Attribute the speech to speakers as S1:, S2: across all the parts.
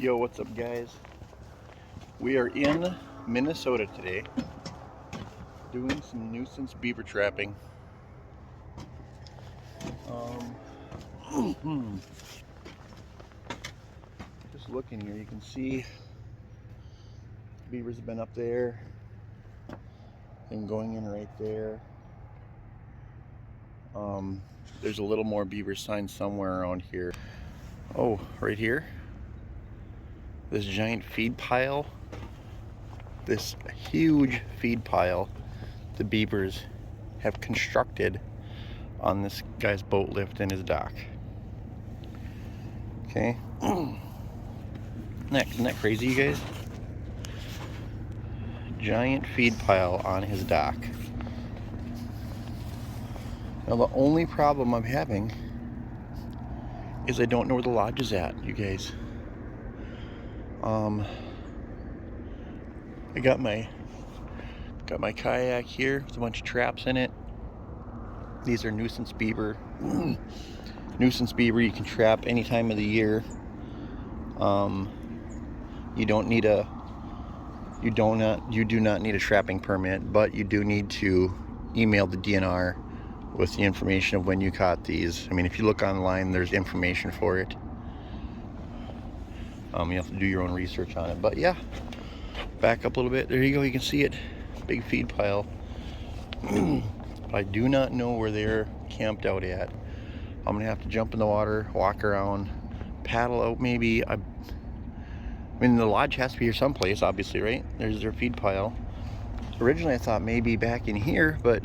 S1: Yo, what's up, guys? We are in Minnesota today doing some nuisance beaver trapping. Just looking here, you can see beavers have been up there and going in right there. There's a little more beaver sign somewhere around here. Oh, right here. This giant feed pile. This huge feed pile the beavers have constructed on this guy's boat lift in his dock. Okay. Isn't that crazy, you guys? Giant feed pile on his dock. Now the only problem I'm having is I don't know where the lodge is at, you guys. I got my kayak here with a bunch of traps in it. These are nuisance beaver. Nuisance beaver you can trap any time of the year. You do not need a trapping permit, but you do need to email the DNR with the information of when you caught these. I mean, if you look online, there's information for it. You have to do your own research on it. But yeah, back up a little bit. There you go. You can see it. Big feed pile. I do not know where they're camped out at. I'm gonna have to jump in the water, walk around, paddle out maybe. I mean, the lodge has to be here someplace, obviously, right? There's their feed pile. Originally, I thought maybe back in here, but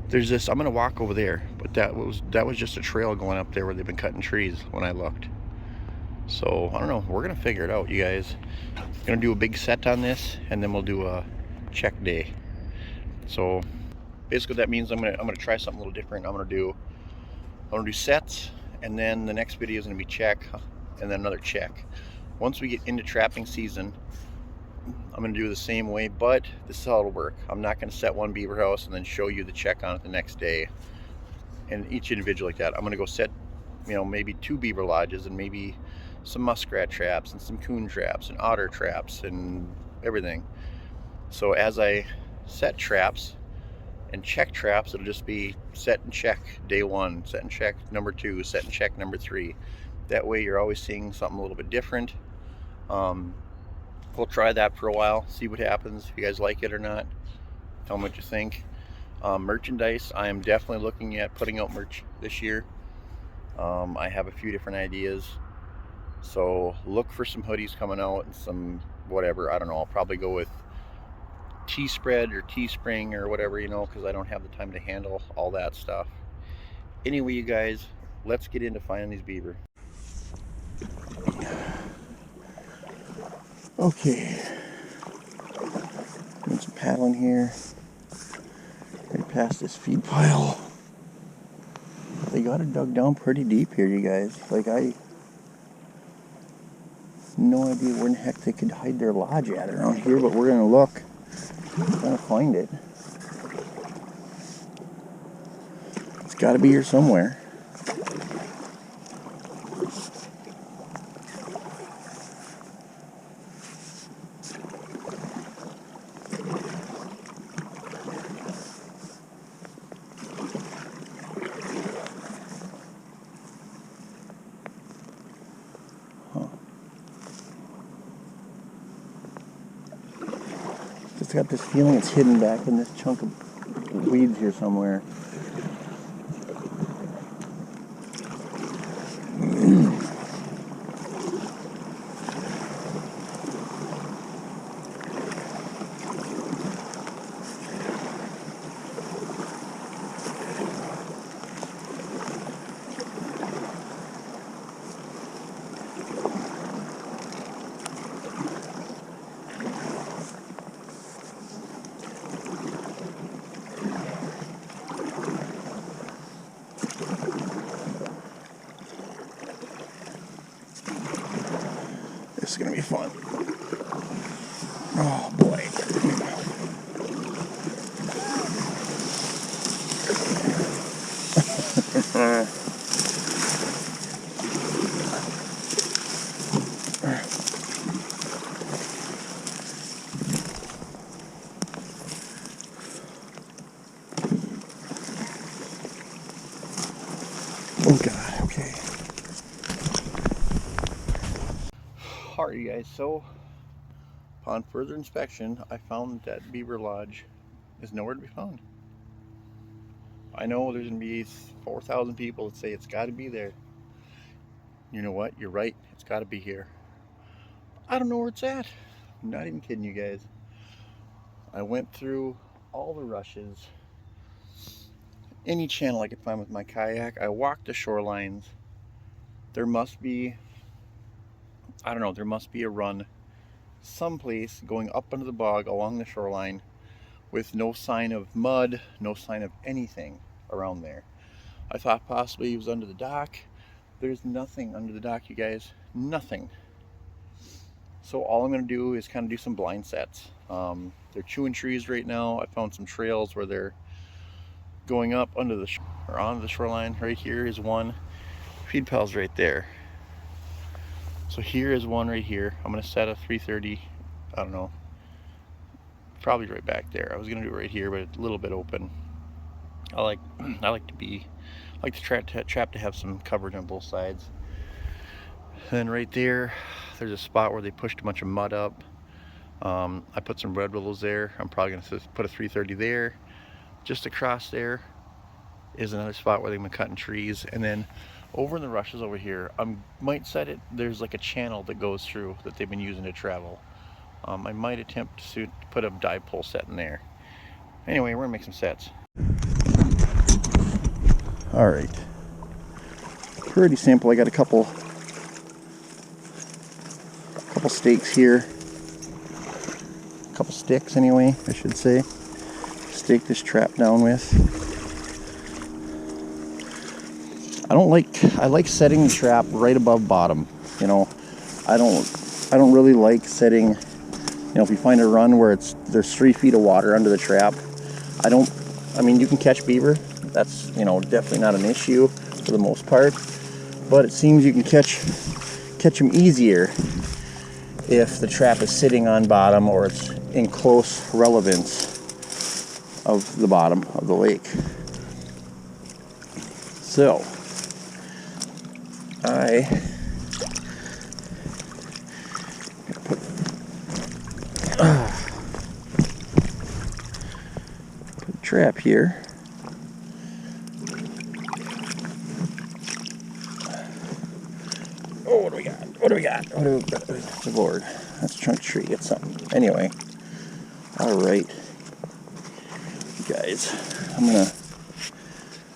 S1: there's this. I'm gonna walk over there, but that was just a trail going up there where they've been cutting trees when I looked. So I don't know. We're gonna figure it out, you guys. Gonna do a big set on this, and then we'll do a check day. So basically, that means I'm gonna try something a little different. I'm gonna do sets, and then the next video is gonna be check, and then another check. Once we get into trapping season, I'm gonna do the same way, but this is how it'll work. I'm not gonna set one beaver house and then show you the check on it the next day, and each individual like that. I'm gonna go set, maybe 2 beaver lodges and maybe some muskrat traps and some coon traps and otter traps and everything. So as I set traps and check traps, it'll just be set and check day 1, set and check number 2, set and check number 3. That way you're always seeing something a little bit different. We'll try that for a while, see what happens, if you guys like it or not. Tell me what you think. Merchandise, I am definitely looking at putting out merch this year. I have a few different ideas. So look for some hoodies coming out and some whatever. I don't know. I'll probably go with T-Spread or Teespring or whatever, because I don't have the time to handle all that stuff. Anyway, you guys, let's get into finding these beaver. Okay. Doing some paddling here. Right past this feed pile. They got it dug down pretty deep here, you guys. Like, I no idea where in the heck they could hide their lodge at around here, but we're gonna look. We're gonna find it. It's gotta be here somewhere. Just got this feeling it's hidden back in this chunk of weeds here somewhere. This is gonna be fun. Oh boy. Okay. Alright, you guys, so upon further inspection, I found that Beaver Lodge is nowhere to be found. I know there's going to be 4,000 people that say it's got to be there. You know what? You're right. It's got to be here. I don't know where it's at. I'm not even kidding you guys. I went through all the rushes, any channel I could find with my kayak. I walked the shorelines. There must be, I don't know, there must be a run someplace going up under the bog along the shoreline with no sign of mud, no sign of anything around there. I thought possibly he was under the dock. There's nothing under the dock, you guys. Nothing. So all I'm going to do is kind of do some blind sets. They're chewing trees right now. I found some trails where they're going up under the or onto the shoreline. Right here is one. Feed pal's right there. So here is one right here. I'm going to set a 330. I don't know. Probably right back there. I was going to do it right here, but it's a little bit open. I like the trap to have some coverage on both sides. Then right there, there's a spot where they pushed a bunch of mud up. I put some red willows there. I'm probably going to put a 330 there. Just across there is another spot where they've been cutting trees. And then over in the rushes over here, I might set it, there's like a channel that goes through that they've been using to travel. I might attempt to put a dive pole set in there. Anyway, we're going to make some sets. Alright. Pretty simple. I got a couple stakes here. A couple sticks anyway, I should say. Stake this trap down with. I like setting the trap right above bottom. You know, I don't really like setting, you know, if you find a run where there's 3 feet of water under the trap, I mean, you can catch beaver. That's, you know, definitely not an issue for the most part. But it seems you can catch them easier if the trap is sitting on bottom or it's in close relevance of the bottom of the lake. So I put a trap here. Oh, what do we got? The board. That's a chunk of tree. It's something. Anyway. Alright. You guys. I'm going to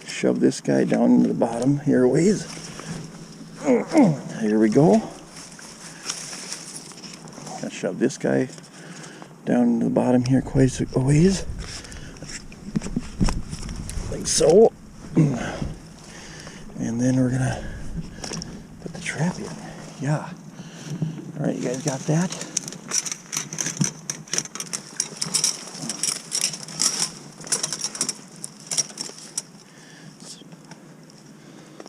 S1: shove this guy down into the bottom here a ways. Here we go. Gonna shove this guy down into the bottom here quite a ways. Like so. And then we're going to put the trap in. Yeah. Alright, you guys got that?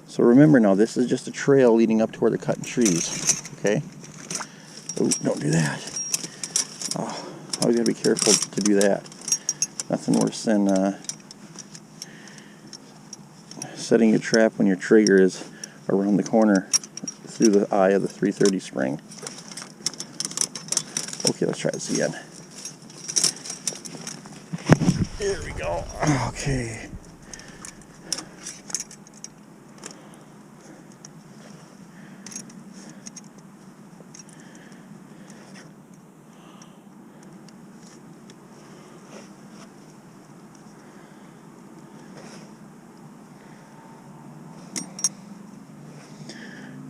S1: So remember now, this is just a trail leading up to where they're cutting trees. Okay? Oh, don't do that. Oh, always gotta be careful to do that. Nothing worse than setting your trap when your trigger is around the corner through the eye of the 330 spring. Okay, let's try this again. There we go. Okay.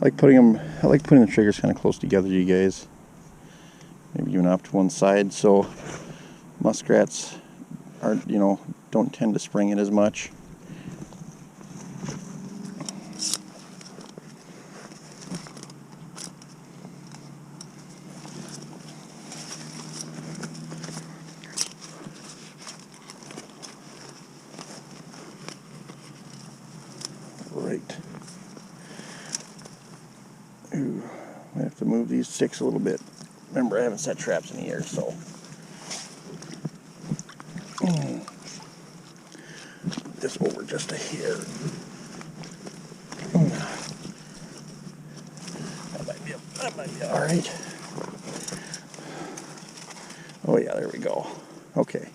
S1: I like putting the triggers kind of close together, you guys. Maybe even off to one side, so muskrats aren't, you know, don't tend to spring it as much. Right. Ooh, I have to move these sticks a little bit. Remember, I haven't set traps in a year, so. This over just a hair. That might be all right. Oh yeah, there we go. Okay.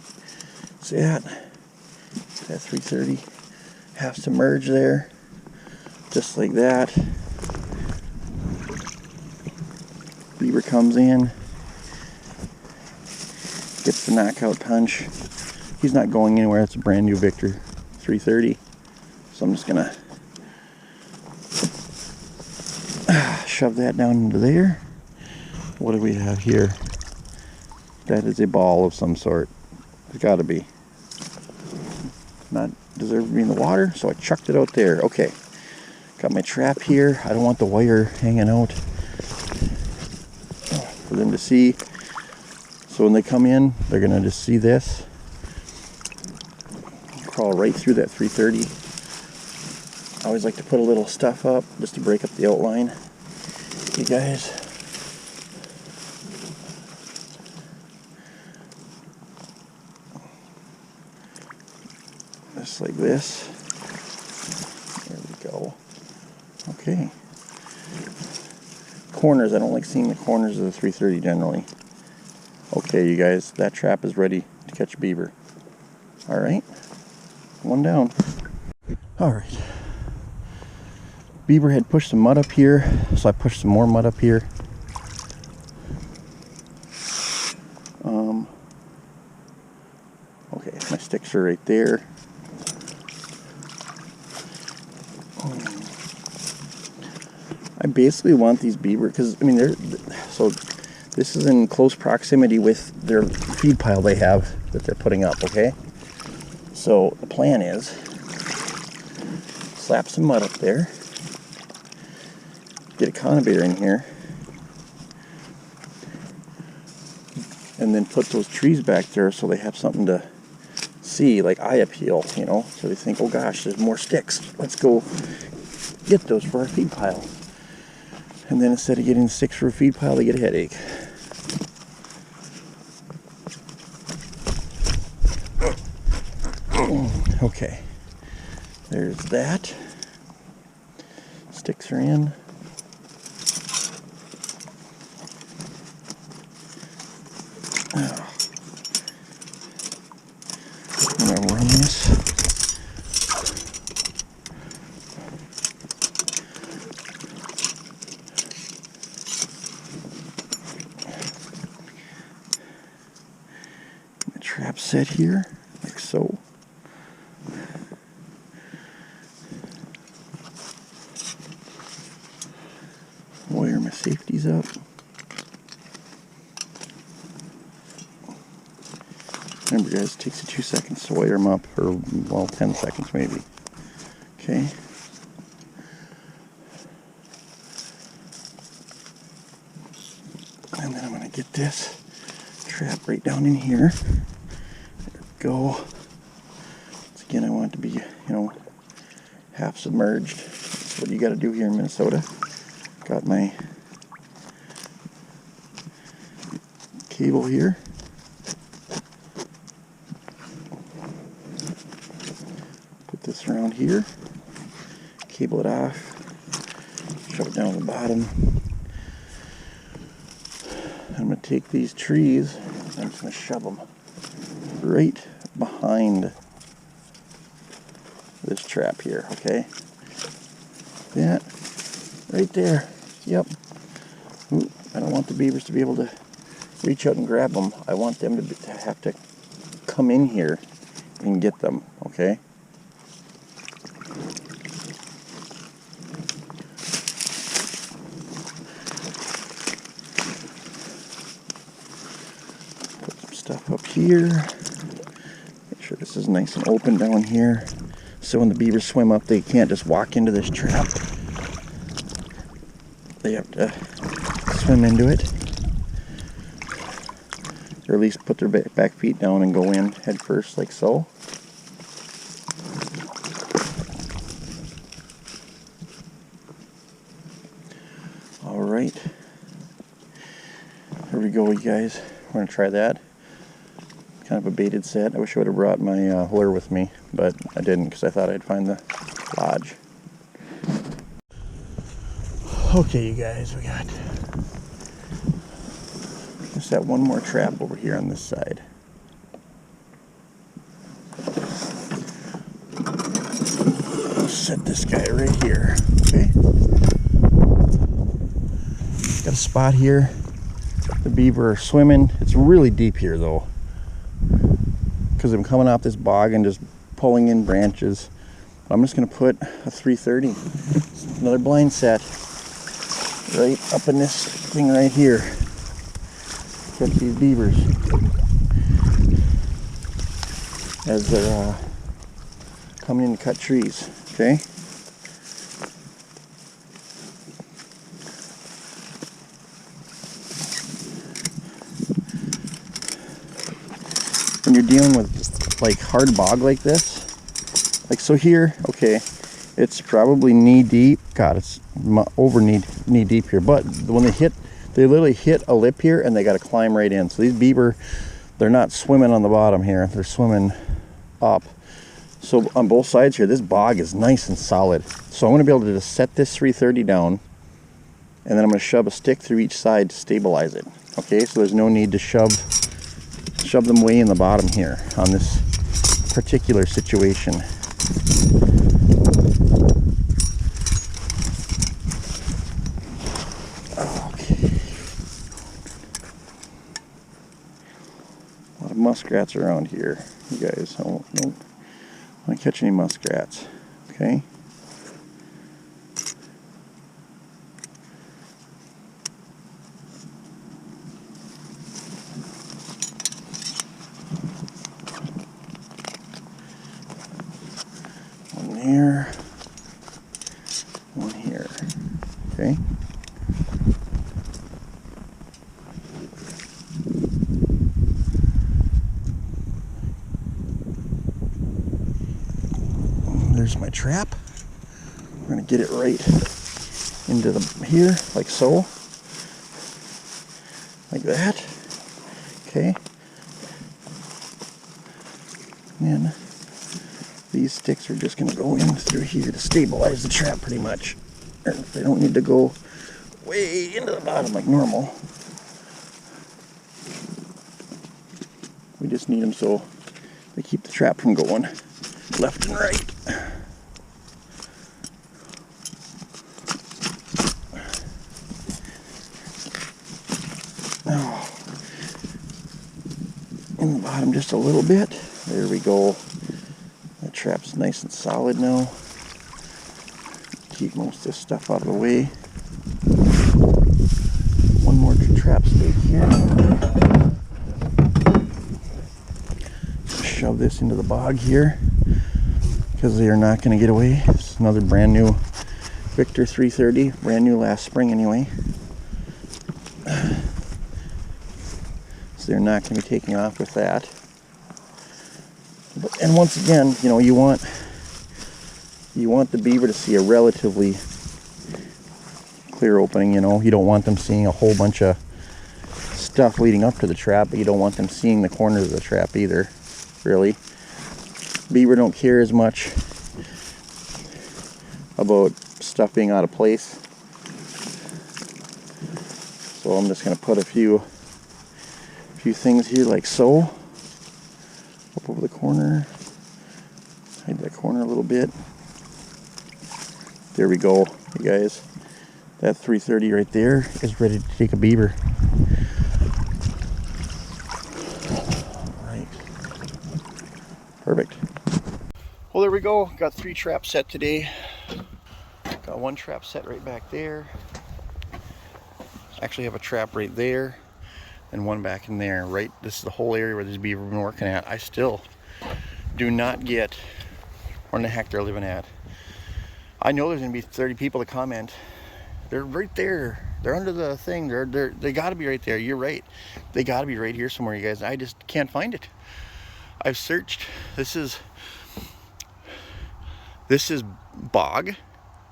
S1: See that? That 330 half submerged there. Just like that. Beaver comes in. Gets the knockout punch. He's not going anywhere. That's a brand new Victor 330. So I'm just gonna shove that down into there. What do we have here? That is a ball of some sort. It's got to be. Not deserve to be in the water, so I chucked it out there. Okay. Got my trap here. I don't want the wire hanging out for them to see. So when they come in, they're going to just see this. Crawl right through that 330. I always like to put a little stuff up just to break up the outline. You guys. Just like this. There we go. Okay. Corners, I don't like seeing the corners of the 330 generally. Okay, you guys, that trap is ready to catch beaver. Alright, one down. Alright. Beaver had pushed some mud up here, so I pushed some more mud up here. Okay, my sticks are right there. I basically want these beaver, because, I mean, so this is in close proximity with their feed pile they have that they're putting up, okay? So the plan is, slap some mud up there, get a conibear in here, and then put those trees back there so they have something to see, like eye appeal, you know? So they think, oh gosh, there's more sticks. Let's go get those for our feed pile. And then instead of getting sticks for a feed pile, they get a headache. Okay, there's that. Sticks are in. I'm gonna run this. The trap set here, like so. Wire my safeties up. Remember guys, it takes you 2 seconds to wire them up, or well, 10 seconds maybe. Okay. And then I'm going to get this trap right down in here. There we go. Once again, I want it to be, you know, half submerged. That's what you got to do here in Minnesota. Got my cable here. Put this around here. Cable it off. Shove it down to the bottom. I'm going to take these trees and I'm just going to shove them right behind this trap here, okay? That right there. Yep. Ooh, I don't want the beavers to be able to reach out and grab them. I want them to have to come in here and get them, okay? Put some stuff up here. Make sure this is nice and open down here. So when the beavers swim up, they can't just walk into this trap. They have to swim into it, or at least put their back feet down and go in head first, like so. All right, here we go, you guys. We're gonna try that. Kind of a baited set. I wish I would have brought my lure with me, but I didn't because I thought I'd find the lodge. Okay, you guys, we got just that one more trap over here on this side. I'll set this guy right here. Okay. Got a spot here. The beaver are swimming. It's really deep here though, because I'm coming off this bog and just pulling in branches. I'm just going to put a 330, another blind set, right up in this thing right here. Catch these beavers as they're coming in to cut trees. Okay. When you're dealing with like hard bog like this, like so here, okay, it's probably knee deep. God, it's over knee deep here. But when they literally hit a lip here and they got to climb right in. So these beaver, they're not swimming on the bottom here. They're swimming up. So on both sides here, this bog is nice and solid. So I'm going to be able to just set this 330 down, and then I'm going to shove a stick through each side to stabilize it. Okay, so there's no need to shove them way in the bottom here on this particular situation. Okay. A lot of muskrats around here, you guys. I don't want to catch any muskrats. Okay. One here. One here. Okay. There's my trap. We're going to get it right into here, like so. Like that. Okay. And then these sticks are just going to go in through here to stabilize the trap pretty much. They don't need to go way into the bottom like normal. We just need them so they keep the trap from going left and right. Now, in the bottom just a little bit. There we go. That trap's nice and solid now. Keep most of this stuff out of the way. One more trap stake here. Shove this into the bog here because they are not going to get away. This is another brand new Victor 330, brand new last spring anyway. So they're not going to be taking off with that. And once again, you know, you want the beaver to see a relatively clear opening. You know, you don't want them seeing a whole bunch of stuff leading up to the trap, but you don't want them seeing the corners of the trap either, really. Beaver don't care as much about stuff being out of place. So I'm just going to put a few things here like so. Up over the corner. Hide that corner a little bit. There we go, you guys. That 330 right there is ready to take a beaver. Alright. Perfect. Well, there we go. Got 3 traps set today. Got 1 trap set right back there. Actually have a trap right there and 1 back in there. Right, this is the whole area where these beaver have been working at. I still do not get where in the heck they're living at. I know there's gonna be 30 people to comment. They're right there. They're under the thing. They gotta be right there. You're right. They gotta be right here somewhere, you guys. I just can't find it. I've searched. This is bog,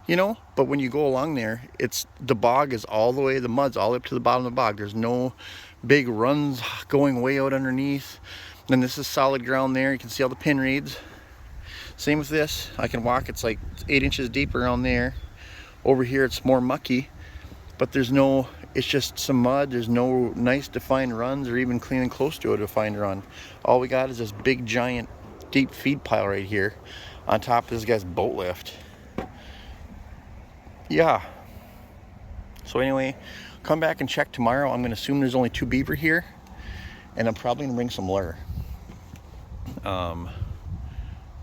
S1: you know, but when you go along there, it's the bog is all the way, the mud's all up to the bottom of the bog. There's no big runs going way out underneath. Then this is solid ground there. You can see all the pin reeds. Same with this. I can walk, it's like 8 inches deep around there. Over here it's more mucky. but there's no, it's just some mud. There's no nice defined runs or even clean and close to a defined run. All we got is this big giant deep feed pile right here on top of this guy's boat lift. Yeah. So anyway, come back and check tomorrow. I'm gonna assume there's only 2 beaver here, and I'm probably gonna bring some lure.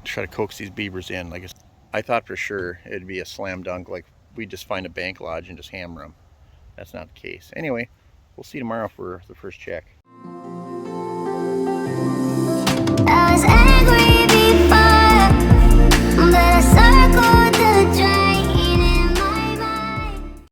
S1: Try to coax these beavers in. Like I thought for sure it'd be a slam dunk, like we just find a bank lodge and just hammer them. That's not the case. Anyway, we'll see tomorrow for the first check.